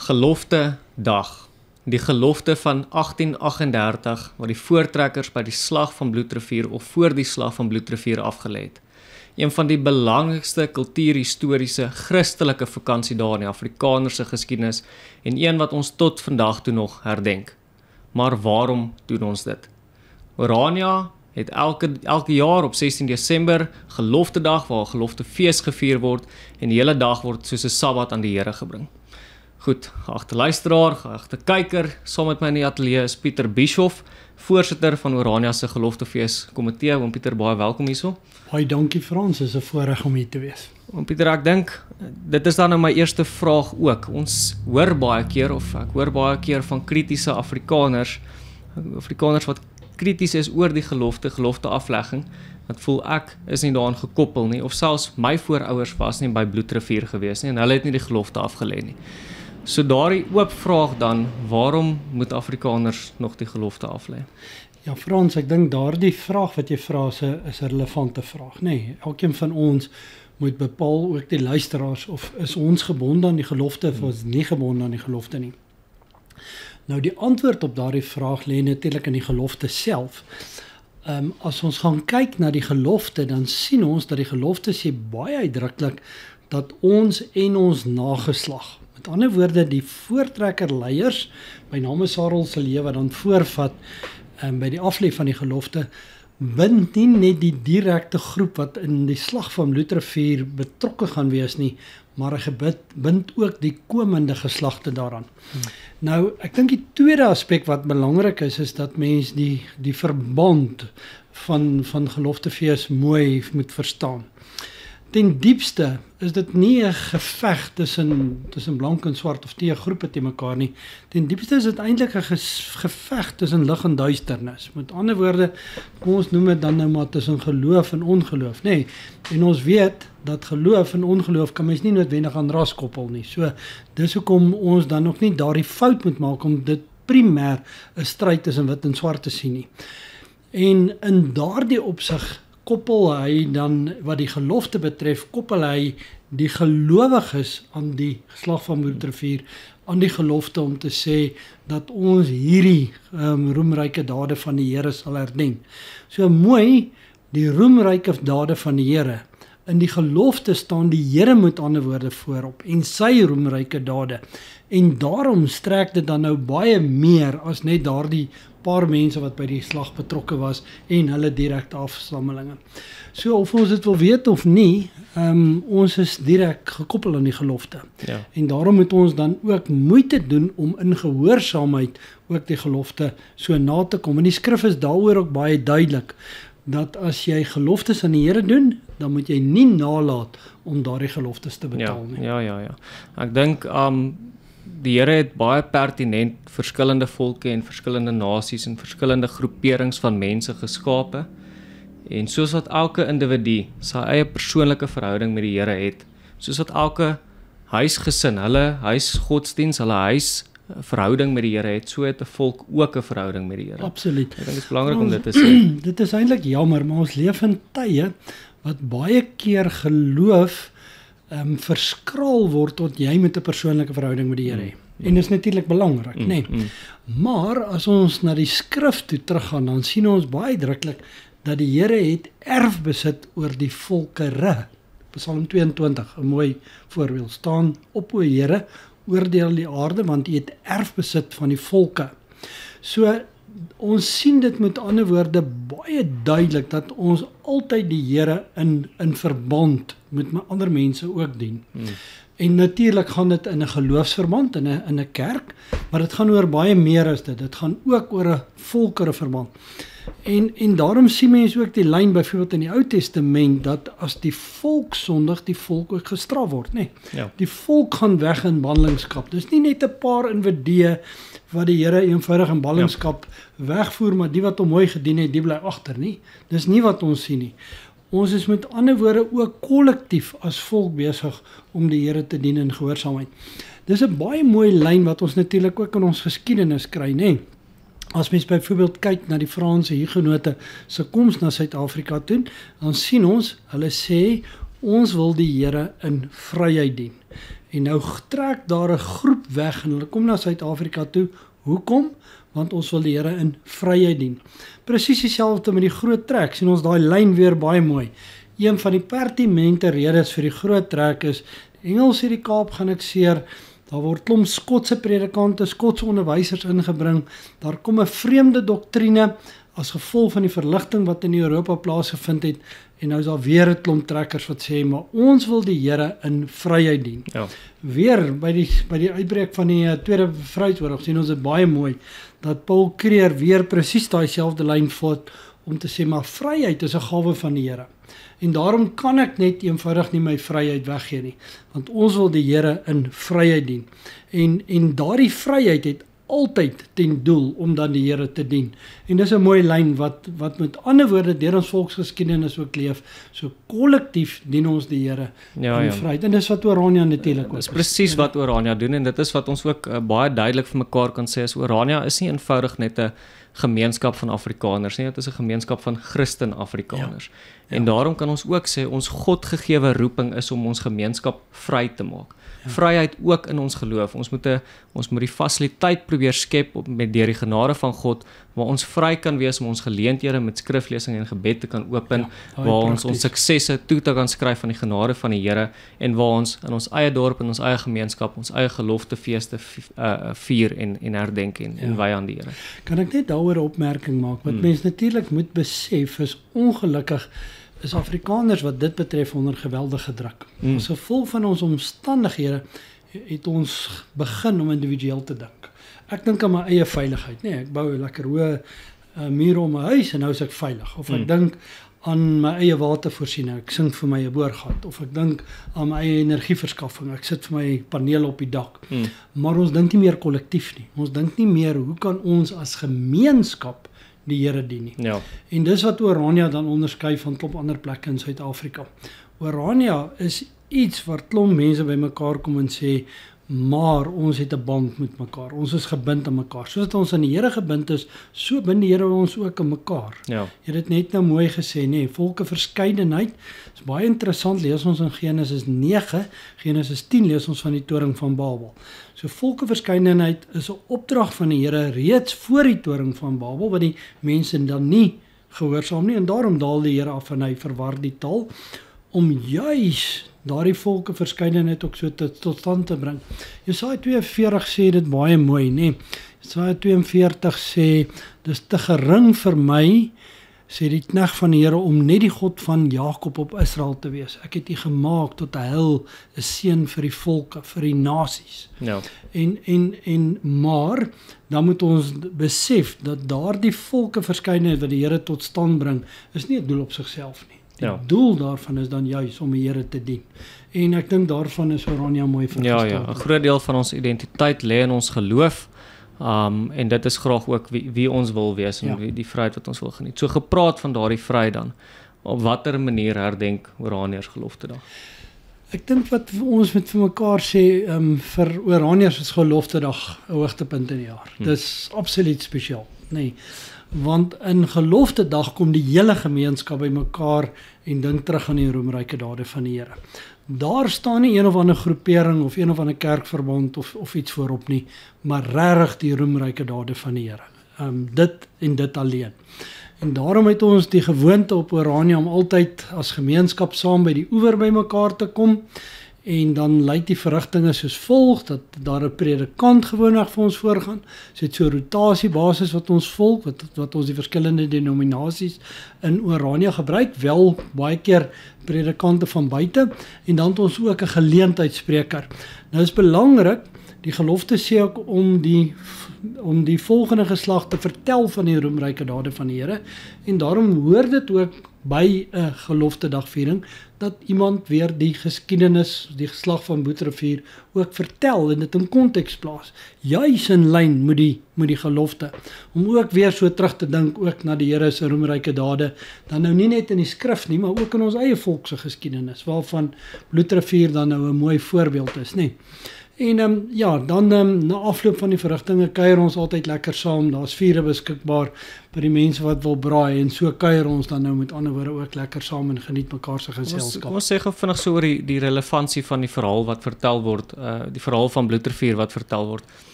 Gelofte dag. Die gelofte van 1838, waar die voortrekkers by die slag van Bloedrivier of voor die slag van Bloedrivier afgelê het. Een van die belangrikste kultuurhistoriese Christelike vakansiedae in die Afrikanerse geskiedenis en een wat ons tot vandag toe nog herdenk. Maar waarom doen ons dit? Orania het elke jaar op 16 Desember gelofte dag waar gelofte fees gevier word en die hele dag word soos 'n Sabbat aan die Here gebring. Goed, geagte luisteraar, geagte kyker, saam met my in die ateljee is Pieter Bischoff, voorsitter van Orania se geloftefees komitee. Oom Pieter, baie welkom hierso. Baie dankie Frans, is 'n voorreg om hier te wees. Oom Pieter, ek dink, dit is dan nou my eerste vraag ook. Ons hoor baie keer, of ek hoor baie keer van kritiese Afrikaners wat krities is oor die gelofte aflegging, wat voel ek is nie daaraan gekoppel nie, of selfs my voorouers was nie by Bloedrivier gewees nie, en hulle het nie die gelofte afgelê nie. So daardie oop vraag dan, waarom moet Afrikaners nog die gelofte aflê? Ja Frans, ek dink daardie vraag wat jy vra is 'n relevante vraag. Nee, elkeen van ons moet bepaal, ook die luisteraars, of is ons gebonde aan die gelofte of is nie gebonde aan die gelofte nie. Nou die antwoord op daardie vraag lê natuurlik in die gelofte self. As ons gaan kyk na die gelofte, dan sien ons dat die gelofte sê baie uitdruklik dat ons en ons nageslag, met ander woorde die voortrekkerleiers, by name Sarel se lewe dan voorvat by die aflê van die gelofte, bind nie net die direkte groep wat in die slag van Bloedrivier betrokke gaan wees nie, maar hy bind ook die komende geslagte daaraan. Nou, ek dink die tweede aspek wat belangrik is dat mens die verband van geloftefees mooi moet verstaan. Ten diepste is dit nie 'n geveg tussen blank en swart of twee groepe te mekaar nie. Ten diepste is dit eintlik 'n geveg tussen lig en duisternis. Met ander woorde, kom ons noem dit dan nou maar tussen geloof en ongeloof, nê? En ons weet dat geloof en ongeloof kan mens nie noodwendig aan ras koppel nie. So dis hoekom ons dan nog nie daardie fout moet maak om dit primêr 'n stryd tussen wit en swart te sien nie. En in daardie opsig koppel hy dan, wat die gelofte betref, koppel hy die gelowiges aan die slag van Bloedrivier, aan die gelofte om te sê dat ons hierdie roemryke dade van die Here sal herdenk. So mooi, die roemryke dade van die Here. In die gelofte staan die Here met ander woorde voorop en sy roemryke dade. En daarom strek dit dan nou baie meer as net daardie paar mense wat by die slag betrokke was en hulle direkte afstammelinge. So of ons dit wil weet of nie, ons is direk gekoppel aan die gelofte. Ja. En daarom moet ons dan ook moeite doen om in gehoorsaamheid ook die gelofte so na te kom. En die skrif is daaroor ook baie duidelik, dat as jy geloftes aan die Here doen, dan moet jy nie nalat om daardie geloftes te betaal nie. Ja. Ek dink, die Here het baie pertinent verskillende volke en verskillende nasies en verskillende groeperings van mense geskape. En soos wat elke individu sy eie persoonlike verhouding met die Here het, soos wat elke huisgesin, hulle huisgodsdiens, hulle huisverhouding met die Here het, so het 'n volk ook 'n verhouding met die Here. Absoluut. Ek dink dit is belangrik om dit te sê. Dit is eintlik jammer, maar ons leef in tye wat baie keer geloof verskraal word tot jy met 'n persoonlike verhouding met die Here hê. En dit is natuurlik belangrik, nê. Maar as ons na die skrif toe teruggaan, dan sien ons baie uitdruklik dat die Here het erfbesit oor die volkere. Psalm 22, 'n mooi voorbeeld, staan op, o Here, oordeel die aarde, want U het erfbesit van die volke. So ons sien dit met ander woorde baie duidelik dat ons altyd die Here in verband met ander mense ook dien. En natuurlik gaan dit in 'n geloofsverband, in 'n kerk, maar dit gaan oor baie meer as dit. Dit gaan ook oor 'n volkereverband. En daarom sien mense ook die lyn byvoorbeeld in die Ou Testament, dat as die volk sondig, die volk ook gestraf word, nê. Ja. Die volk gaan weg in ballingskap. Dis nie net 'n paar individue wat die Here eenvoudig in ballingskap wegvoer, maar die wat hom mooi gedien het, die bly agter nie. Dis nie wat ons sien nie. Ons is met ander woorde ook kollektief as volk besig om die Here te dien in gehoorsaamheid. Dis 'n baie mooi lyn wat ons natuurlik ook in ons geskiedenis kry, nê. As mens byvoorbeeld kyk na die Franse Hugenote se koms na Suid-Afrika toe, dan sien ons, hulle sê ons wil die Here in vryheid dien. En nou trek daar 'n groep weg en hulle kom na Suid-Afrika toe. Hoekom? Want ons wil die Here in vryheid dien. Presies dieselfde met die groot trek. Sien ons daai lyn weer baie mooi. Een van die pertinente redes vir die groot trek is, die Engels hierdie Kaap geannexeer, daar word klomp Skotse predikante, Skotse onderwysers ingebring, daar kom 'n vreemde doktrine as gevolg van die verligting wat in Europa plaasgevind het, en nou is daar weer 'n klomp trekkers wat sê, maar ons wil die Here in vryheid dien. Ja. Weer by die uitbreek van die Tweede Vryheidsoorlog sien ons dit baie mooi, dat Paul Creer weer presies daai selfde lyn vat, om te sê, maar vryheid is 'n gawe van die Here. En daarom kan ek net eenvoudig nie my vryheid weggee nie, want ons wil die Here in vryheid dien. En daardie vryheid het altyd ten doel om dan die Here te dien. En dis 'n mooi lyn wat met ander woorde deur ons volksgeskiedenis ook leef. So kollektief dien ons die Here in vryheid. En dis wat Orania natuurlik ook is. Dis presies wat Orania doen, en dit is wat ons ook baie duidelik vir mekaar kan sê, is Orania is nie eenvoudig net 'n gemeenskap van Afrikaners nie, dit is 'n gemeenskap van Christen Afrikaners. Ja. En daarom kan ons ook sê, ons Godgegewe roeping is om ons gemeenskap vry te maak. Ja. Vryheid ook in ons geloof. Ons moet die fasiliteit probeer skep deur die genade van God, waar ons vry kan wees om ons geleenthede met skriflesing en gebed te kan open, waar ons suksesse toe te kan skryf van die genade van die Here, en waar ons in ons eie dorp en ons eie gemeenskap ons eie geloftefeeste vier en herdenk en wy aan die Here. Kan ek net daaroor 'n opmerking maak? Wat mense natuurlik moet besef is, ongelukkig is Afrikaners wat dit betref onder geweldige druk. As gevolg van ons omstandighede het ons begin om individueel te dink. Ek dink aan my eie veiligheid. Nee, ek bou 'n lekker hoë mure om my huis en nou is ek veilig. Of ek dink aan my eie watervoorsiening, ek sink vir my 'n boorgat. Of ek dink aan my eie energieverskaffing, ek sit vir my panele op die dak. Maar ons dink nie meer kollektief nie. Ons dink nie meer, hoe kan ons as gemeenskap die Here dien nie. Ja. En dis wat Orania dan onderskei van klomp ander plekke in Suid-Afrika. Orania is iets waar klomp mense bymekaar kom en sê, maar ons het 'n band met mekaar. Ons is gebind aan mekaar. Soos ons aan die Here gebind is, so bind die Here ons ook aan mekaar. Ja. Jy het dit net nou mooi gesê, nê, volkeverskeidenheid. Is baie interessant, lees ons in Genesis 9, Genesis 10 lees ons van die toring van Babel. So volkeverskeidenheid is 'n opdrag van die Here reeds voor die toring van Babel, wat die mense dan nie gehoorsaam nie, en daarom daal die Here af en hy verwar die taal, om juis daardie volkeverskeidenheid ook so tot stand te bring. Jesaja 42 sê dit baie mooi, nê. Jesaja 42 sê, dis te gering vir my, sê die knegt van die Here, om net die God van Jakob op Israel te wees. Ek het u gemaak tot 'n heil, 'n seën vir die volke, vir die nasies. Ja. Maar dan moet ons besef dat daardie volkeverskeidenheid wat die Here tot stand bring, is nie 'n doel op sigself nie. Die doel daarvan is dan juis om die Here te dien. En ek dink daarvan is Orania mooi vergestel. Ja, 'n groot deel van ons identiteit lê in ons geloof. En dit is graag ook wie ons wil wees en die vryheid wat ons wil geniet. So gepraat van daardie vryheid dan, op watter manier herdenk Oraniërs Geloftedag? Ek dink wat ons met vir mekaar sê, vir Oraniërs is Geloftedag 'n hoogtepunt in die jaar. Dis absoluut spesiaal, nee. Want in Geloftedag kom die hele gemeenskap bymekaar en dink terug aan die roemryke dade van die Here. Daar staan nie een of ander groepering of een of ander kerkverband of iets voorop nie, maar regtig die roemryke dade van die Here. Dit en dit alleen. En daarom het ons die gewoonte op Orania om altyd as gemeenskap saam by die oewer bymekaar te kom. En dan lyk die verrigtinge soos volg, dat daar 'n predikant gewoonlik vir ons voorgaan. So het so 'n rotasiebasis wat ons volg, wat ons die verskillende denominasies in Orania gebruik, wel baie keer predikante van buite, en dan het ons ook 'n geleentheidsspreker. Nou is belangrik, die gelofte sê ook om die volgende geslag te vertel van die roemryke dade van die Here, en daarom hoor dit ook by 'n geloftedagviering, dat iemand weer die geskiedenis, die geslag van Boetrivier ook vertel en dit in konteks plaas. Juis in lyn met die gelofte, om ook weer so terug te dink ook na die Here se roemryke dade, dan nou nie net in die skrif nie, maar ook in ons eie volk se geskiedenis, waarvan Boetrivier dan nou 'n mooi voorbeeld is, nê. En ja, dan na afloop van die verrigtinge kuier ons altyd lekker saam. Daar's vure beskikbaar vir die mense wat wil braai en so kuier ons dan nou met ander woorde ook lekker saam en geniet mekaar se geselskap. Kom ons sê gou vinnig so oor die relevantie van die verhaal wat vertel word, die verhaal van Bloedrivier wat vertel word.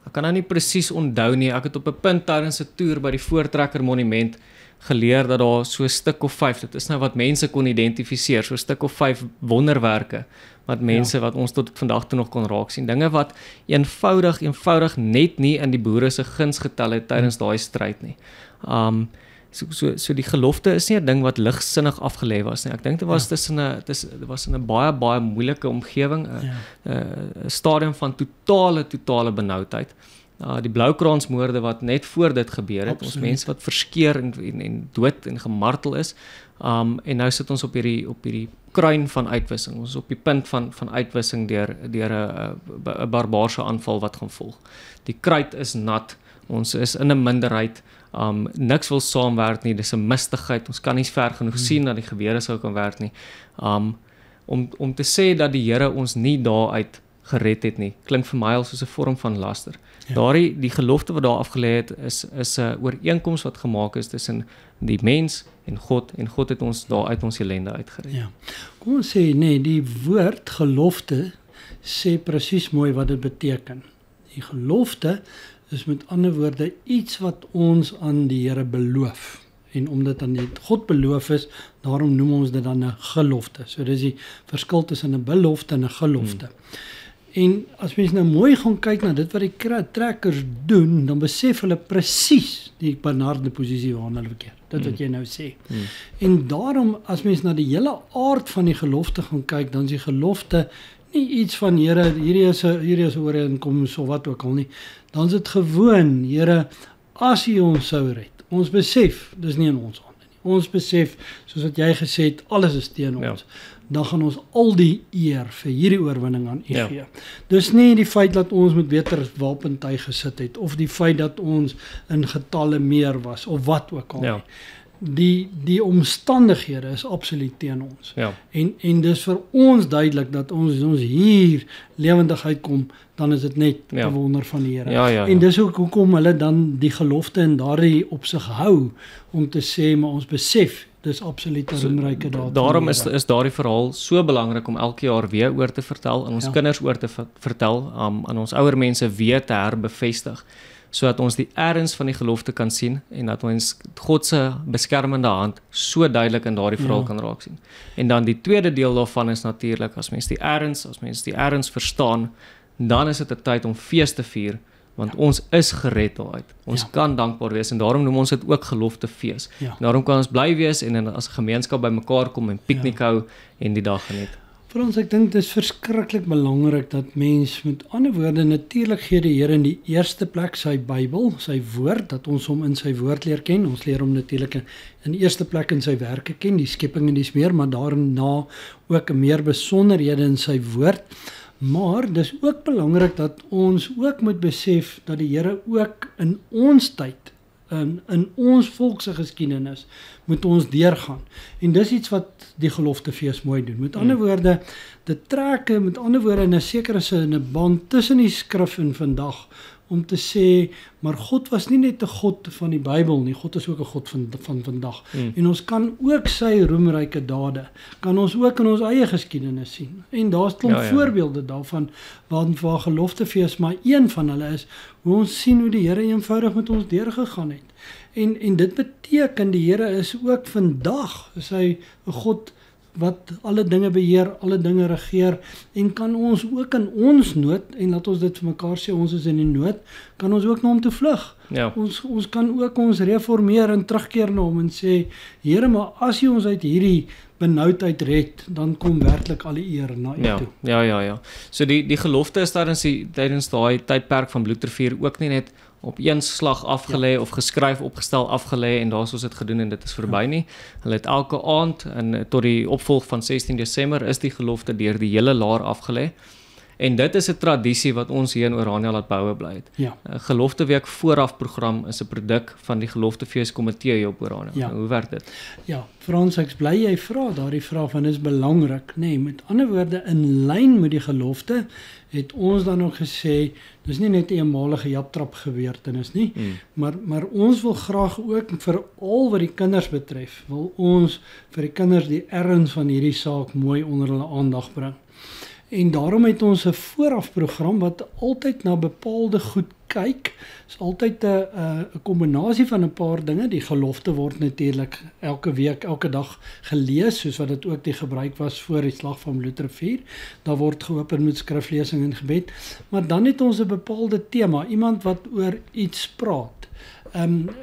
Ek kan nou nie presies onthou nie. Ek het op 'n punt tydens 'n toer by die Voortrekker Monument geleer dat daar so 'n stuk of 5, dit is nou wat mense kon identifiseer, so 'n stuk of 5 wonderwerke wat mense wat ons tot vandag toe nog kon raak sien. Dinge wat eenvoudig net nie in die boere se guns getel het tydens daai stryd nie. So die gelofte is nie 'n ding wat ligsinnig afgelê was nie. Ek dink dit was dit was in 'n baie moeilike omgewing, 'n stadium van totale benoudheid. Die Bloukraansmoorde wat net voor dit gebeur het, ons mense wat verskeer en dood en gemartel is. En nou sit ons op hierdie kruin van uitwissing. Ons is op die punt van uitwissing deur 'n barbaarse aanval wat gaan volg. Die kruit is nat. Ons is in 'n minderheid. Niks wil saamwerk nie. Dis 'n mistigheid. Ons kan nie ver genoeg sien dat die gewere sou kan werk nie. Om te sê dat die Here ons nie daaruit gered het nie, klink vir my al soos 'n vorm van laster. Ja. Die gelofte wat daar afgelê het is 'n ooreenkoms wat gemaak is tussen die mens en God het ons daar uit ons ellende uitgered. Ja. Kom ons sê nee, die woord gelofte sê presies mooi wat dit beteken. Die gelofte is met ander woorde iets wat ons aan die Here beloof. En omdat dan God beloof is, daarom noem ons dit dan 'n gelofte. So dis die verskil tussen 'n belofte en 'n gelofte. En as mens nou mooi gaan kyk na dit wat die trekkers doen, dan besef hulle presies die benarde posisie waarna hulle verkeer. Dit wat jy nou sê. En daarom, as mens na die hele aard van die gelofte gaan kyk, dan is die gelofte nie iets van Here, hierdie is 'n ooreenkoms of wat ook al nie. Dan is dit gewoon, Here, as U ons sou red. Ons besef, dis nie in ons hande nie. Ons besef, soos wat jy gesê het, alles is teen ons. Dan gaan ons al die eer vir hierdie oorwinning aan U gee. Dus nie die feit dat ons met beter wapentuig gesit het, of die feit dat ons in getalle meer was, of wat ook al nie. Die omstandighede is absoluut teen ons. En dis vir ons duidelik dat ons hier lewendig uitkom, dan is dit net 'n wonder van die Here. En dis ook hoekom hulle dan die gelofte in daardie opsig hou, om te sê, maar ons besef, dis absoluut 'n roemryke daad. Daarom is daardie verhaal so belangrik om elke jaar weer oor te vertel, aan ons kinders oor te vertel, aan ons ouer mense weer te herbevestig, sodat ons die erns van die gelofte kan sien en dat ons God se beskermende hand so duidelik in daardie verhaal kan raak sien. En dan die tweede deel daarvan is natuurlik, as mens die erns verstaan, dan is dit 'n tyd om fees te vier, want ons is gered daaruit. Ons kan dankbaar wees en daarom noem ons dit ook geloftefees. Daarom kan ons bly wees en as 'n gemeenskap bymekaar kom en piknik hou en die dag geniet. Vir ons, ek dink dit is verskriklik belangrik dat mens, met ander woorde, natuurlik gee die Here in die eerste plek sy Bybel, sy woord, dat ons hom in sy woord leer ken. Ons leer hom natuurlik in die eerste plek in sy werke ken, die skepping en dis meer, maar daarna ook meer besonderhede in sy woord. Maar dis ook belangrik dat ons ook moet besef dat die Here ook in ons tyd, in ons volk se geskiedenis, moet ons deurgaan. En dis iets wat die geloftefees mooi doen. Met ander woorde, dit trek met ander woorde in 'n sekere sin 'n band tussen die skrif en vandag, om te sê, maar God was nie net 'n God van die Bybel nie, God is ook 'n God van vandag. En ons kan ook sy roemryke dade, kan ons ook in ons eie geskiedenis sien. En daar's klomp voorbeelde daarvan, waar geloftefees maar een van hulle is, hoe ons sien hoe die Here eenvoudig met ons deurgegaan het. En dit beteken die Here is ook vandag, is hy 'n God wat alle dinge beheer, alle dinge regeer, en kan ons ook in ons nood, en laat ons dit vir mekaar sê, ons is in die nood, kan ons ook na hom toe vlug. Ons kan ook ons reformeer en terugkeer na hom en sê, Here, maar as U ons uit hierdie benoudheid red, dan kom werklik alle eer na U toe. Ja. So die gelofte is tydens daai tydperk van Bloedrivier ook nie net op een slag afgelê of geskryf, opgestel, afgelê en daar's ons dit gedoen en dit is verby nie. Hulle het elke aand en tot die opvolg van 16 Desember is die gelofte deur die hele jaar afgelê. En dit is 'n tradisie wat ons hier in Orania laat boue bly het. Ja. Gelofteweek vooraf program is 'n produk van die Geloftefeeskomitee hier op Orania. Ja. Hoe werk dit? Ja, Frans, ek is bly jy vra daardie vraag, want dit is belangrik. Nee, met ander woorde, in lyn met die gelofte het ons dan ook gesê, dis nie net 'n eenmalige japtrap gebeurtenis nie, maar ons wil graag ook veral wat die kinders betref, wil ons vir die kinders die erns van hierdie saak mooi onder hulle aandag bring. En daarom het ons 'n voorafprogram wat altyd na bepaalde goed kyk. Is altyd 'n kombinasie van 'n paar dinge. Die gelofte word natuurlik elke week, elke dag gelees, soos wat dit ook die gebruik was voor die slag van Bloedrivier. Daar word geopen met skriflesing en gebed. Maar dan het ons 'n bepaalde tema, iemand wat oor iets praat.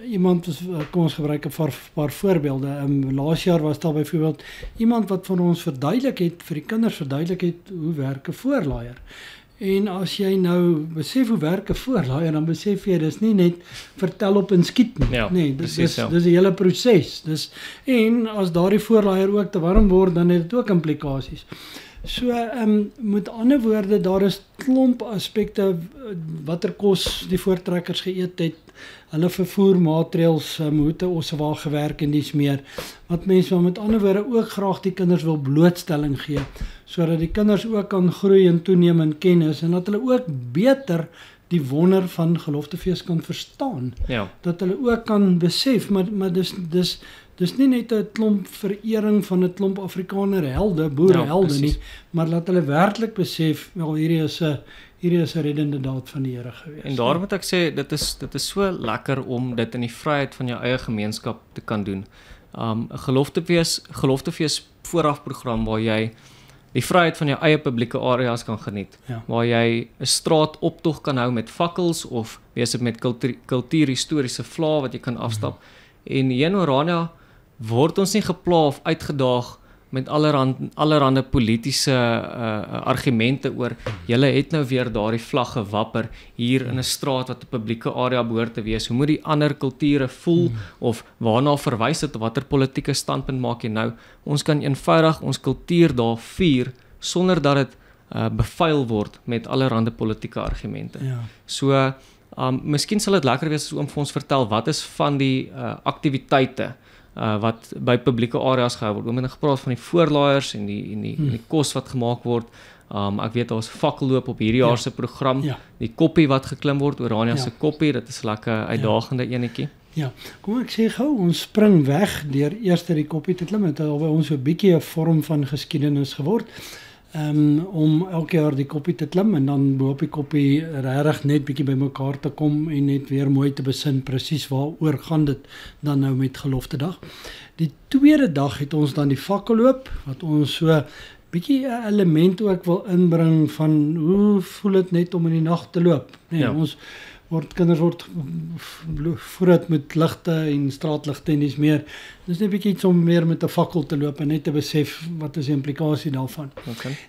Iemand, kom ons gebruik 'n paar voorbeelde. Laas jaar was daar byvoorbeeld iemand wat van ons verduidelik het, vir die kinders verduidelik het, hoe werk 'n voorlaaier. En as jy nou besef hoe werk 'n voorlaaier, dan besef jy, dis nie net vertel op en skiet nie. Ja, nee, dis 'n hele proses. En as daardie voorlaaier ook te warm word, dan het dit ook implikasies. So, met ander woorde, daar is klomp aspekte, watter kos die voortrekkers geëet het, hulle vervoermaatreëls, hoe het ons waar gewerk en dis meer, wat mense met ander woorde ook graag die kinders wil blootstelling gee, sodat die kinders ook kan groei en toeneem in kennis, en dat hulle ook beter die wonder van Geloftefees kan verstaan, dat hulle ook kan besef, maar dis nie net 'n klomp verering van 'n klomp Afrikaner helde, boerehelde nie, maar laat hulle werklik besef, wel hierdie is 'n reddende daad van die Here gewees. En daarom moet ek sê, dit is so lekker om dit in die vryheid van jou eie gemeenskap te kan doen. 'n Geloftefees voorafprogram waar jy die vryheid van jou eie publieke areas kan geniet, waar jy 'n straatoptog kan hou met fakkels of wees dit met kultuurhistoriese vlae wat jy kan afstap. En hier in Orania word ons nie gepla of uitgedaag met allerhande politiese argumente oor, julle het nou weer daardie vlag gewapper hier in 'n straat wat 'n publieke area behoort te wees. Hoe moet die ander kulture voel of waarna verwys dit, of watter politieke standpunt maak jy nou? Ons kan eenvoudig ons kultuur daar vier sonder dat dit bevuil word met allerhande politieke argumente. So, miskien sal dit lekker wees om vir ons vertel wat is van die aktiwiteite wat by publieke areas gehou word. Ons het gepraat van die voorlaaiers en die kos wat gemaak word. Ek weet daar was 'n fakkelloop op hierdie jaar se program. Die koppie wat geklim word, Orania se koppie, dit is lekker uitdagende enetjie. Ja, kom ek sê gou, ons spring weg deur eers die koppie te klim. Dit het al by ons 'n bietjie 'n vorm van geskiedenis geword. Om elke jaar die koppie te klim en dan bo op die koppie regtig net bietjie bymekaar te kom en net weer mooi te besin presies waaroor gaan dit dan nou met Geloftedag. Die tweede dag het ons dan die fakkelloop wat ons so bietjie 'n element ook wil inbring van hoe voel dit net om in die nag te loop. Nee, kinders word vooruit met ligte en straatligte en dis meer. Dis net 'n bietjie iets om meer met 'n fakkel te loop en net te besef wat is die implikasie daarvan.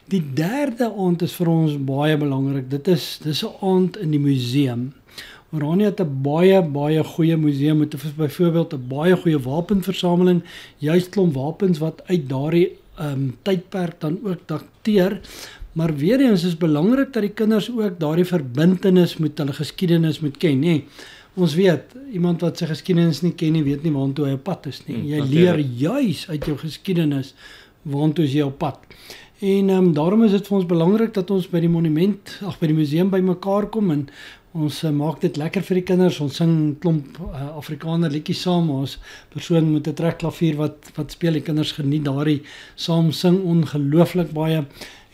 Die derde aand is vir ons baie belangrik. Dis 'n aand in die museum. Orania het 'n baie goeie museum met byvoorbeeld 'n baie goeie wapenversameling, juist klomp wapens wat uit daardie tydperk dan ook dateer. Maar weer eens is belangrik dat die kinders ook daardie verbintenis met hulle geskiedenis moet ken, nee. Ons weet, iemand wat sy geskiedenis nie ken nie, weet nie waartoe hy op pad is nie. Jy leer juis uit jou geskiedenis waartoe is jy op pad. En daarom is dit vir ons belangrik dat ons by die museum bymekaar kom en ons maak dit lekker vir die kinders. Ons sing klomp Afrikaner liedjies saam. Ons persoon met 'n trekklavier wat speel. Die kinders geniet daardie saam sing ongelooflik baie.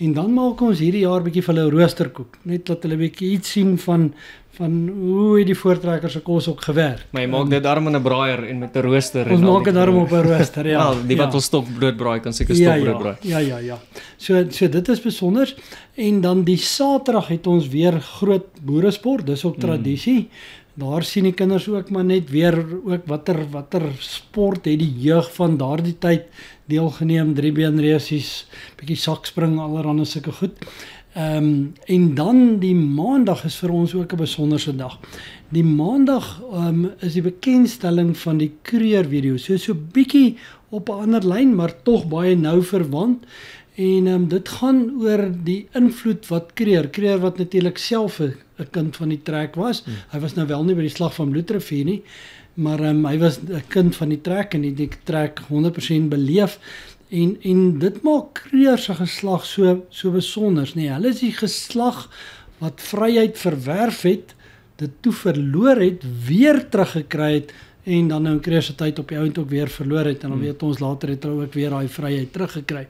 En dan maak ons hierdie jaar bietjie vir hulle roosterkoek. Net dat hulle bietjie iets sien van hoe die voortrekkers se kos ook gewerk. Maar jy maak dit darm in 'n braaier en met 'n rooster. Ons maak dit darm op 'n rooster, ja. Die wat wil stokbrood braai kan seker stokbrood braai. Ja. So dit is besonder. En dan die Saterdag het ons weer groot boeresport. Dis ook tradisie. Daar sien die kinders ook maar net weer ook watter sport het die jeug van daardie tyd deelgeneem, driebeenresies, bietjie sakspring, allerhande sulke goed. En dan die maandag is vir ons ook 'n besonderse dag. Die maandag is die bekendstelling van die Kreur video. So bietjie op 'n ander lyn, maar tog baie nou verwant. En dit gaan oor die invloed wat Kreer wat natuurlik self 'n kind van die trek was. Hy was nou wel nie by die slag van Bloedrivier nie, maar hy was 'n kind van die trek en die trek 100% beleef. En dit maak Kreer se geslag so besonder, nee. Hulle is die geslag wat vryheid verwerf het, dit toe verloor het, weer teruggekry het en dan nou in Kreer se tyd op die ouend ook weer verloor het en dan weet ons later het hulle ook weer daai vryheid teruggekry.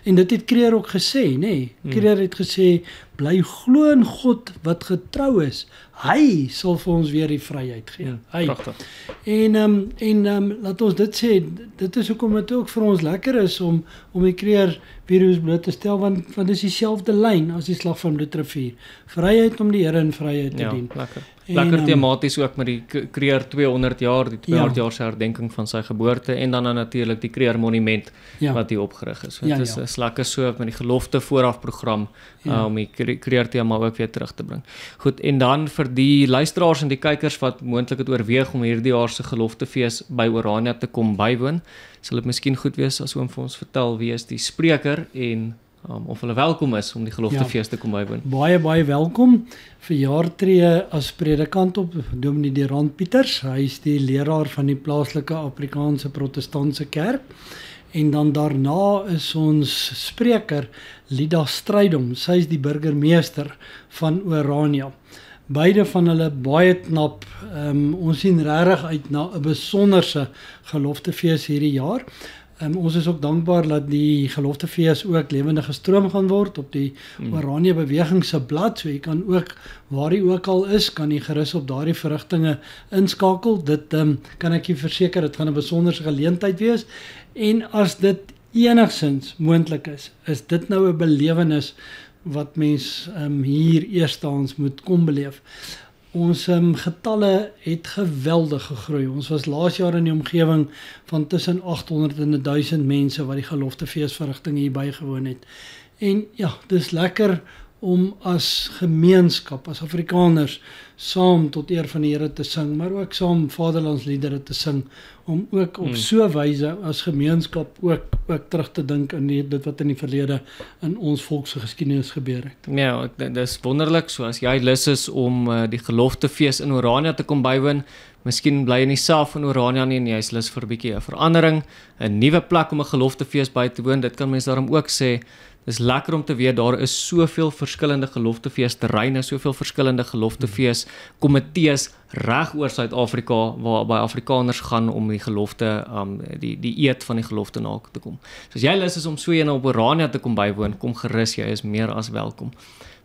En dit het Kreer ook gesê, nee. Kreer het gesê, bly glo in God wat getrou is. Hy sal vir ons weer die vryheid gee. Hy. Pragtig. En laat ons dit sê, dit is hoekom dit ook vir ons lekker is om die Kreer virus bloot te stel, want dit is dieselfde lyn as die slag van Bloedrivier. Vryheid om die Here in vryheid te dien. Lekker. Lekker tematies ook met die Kreer 200 jaar, die 200 jaar se herdenking van sy geboorte en dan natuurlik die Kreer monument wat hier opgerig is. Dit is lekker so met die gelofte vooraf program om die Kreer tema ook weer terug te bring. Goed, en dan vir die luisteraars en die kykers wat moontlik het oorweeg om hierdie jaar se geloftefees by Orania te kom bywoon, sal dit miskien goed wees as oom vir ons vertel wie is die spreker en of hulle welkom is om die geloftefees te kom bywoon. Baie welkom. Verjaar tree as predikant op Dominee Durant Pieters. Hy is die leraar van die plaaslike Afrikaanse Protestantse kerk. En dan daarna is ons spreker Lida Strydom. Sy is die burgemeester van Orania. Beide van hulle baie knap. Ons sien regtig uit na 'n besonderse geloftefees hierdie jaar. Ons is ook dankbaar dat die geloftefees ook lewendige stroom gaan word op die Orania beweging se blad, so jy kan ook, waar jy ook al is, kan jy gerus op daardie verrigtinge inskakel. Dit kan ek jy verseker, dit gaan 'n besonderse geleentheid wees, en as dit enigsins moontlik is dit nou 'n belewenis wat mens hier eerstehands moet kom beleef. Ons getalle het geweldig gegroei. Ons was laas jaar in die omgewing van tussen 800 en 1000 mense wat die geloftefeesverrigting hier bygewoon het. En ja, dis lekker om as gemeenskap, as Afrikaners, saam tot eer van die Here te sing, maar ook saam vaderlandsliedere te sing, om ook op so wyse as gemeenskap ook terug te dink in dit wat in die verlede in ons volk se geskiedenis gebeur het. Ja, dit is wonderlik, so as jy lus is om die geloftefees in Orania te kom bywoon, miskien bly jy nie self in Orania nie en jy is lus vir 'n bietjie 'n verandering, 'n nuwe plek om 'n geloftefees by te woon, dit kan mens daarom ook sê. Dis lekker om te weet, daar is soveel verskillende geloftefees terreine, soveel verskillende geloftefees komitees reg oor Suid-Afrika, waarby Afrikaners gaan om die gelofte, die eed van die gelofte na te kom. So as jy lus is om so een op Orania te kom bywoon, kom gerus, jy is meer as welkom.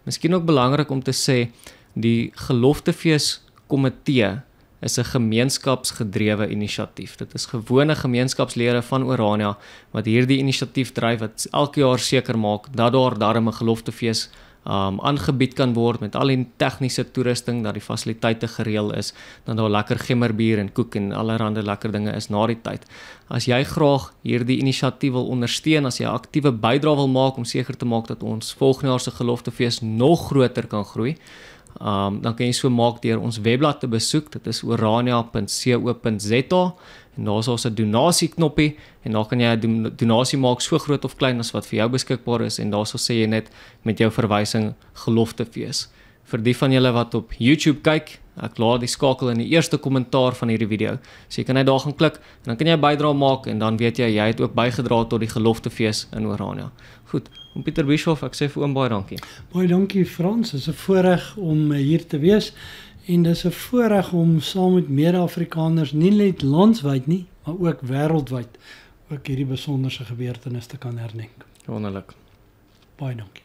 Miskien ook belangrik om te sê, die geloftefees komitee is 'n gemeenskapsgedrewe inisiatief. Dit is gewone gemeenskapslede van Orania wat hierdie inisiatief dryf, wat elke jaar seker maak dat daar darm 'n geloftefees aangebied kan word met al die tegniese toerusting, dat die fasiliteite gereël is, dat daar lekker gemmerbier en koek en allerlei lekker dinge is na die tyd. As jy graag hierdie inisiatief wil ondersteun, as jy 'n aktiewe bydrae wil maak om seker te maak dat ons volgende jaar se geloftefees nog groter kan groei, dan kan jy so maak deur ons webblad te besoek. Dit is orania.co.za en daar is ons 'n donasie knoppie en daar kan jy 'n donasie maak so groot of klein as wat vir jou beskikbaar is en daar sê jy net met jou verwysing geloftefees. Vir die van julle wat op YouTube kyk, ek laat die skakel in die eerste kommentaar van hierdie video. So jy kan net daar gaan klik en dan kan jy 'n bydrae maak en dan weet jy het ook bygedra tot die geloftefees in Orania. Goed, om Pieter Bischoff, ek sê vir oom baie dankie. Baie dankie Frans, dit is 'n voorreg om hier te wees en dit is 'n voorreg om saam met mede-Afrikaners nie net landwyd nie, maar ook wêreldwyd ook hierdie besonderse gebeurtenis te kan herdenk. Wonderlik. Baie dankie.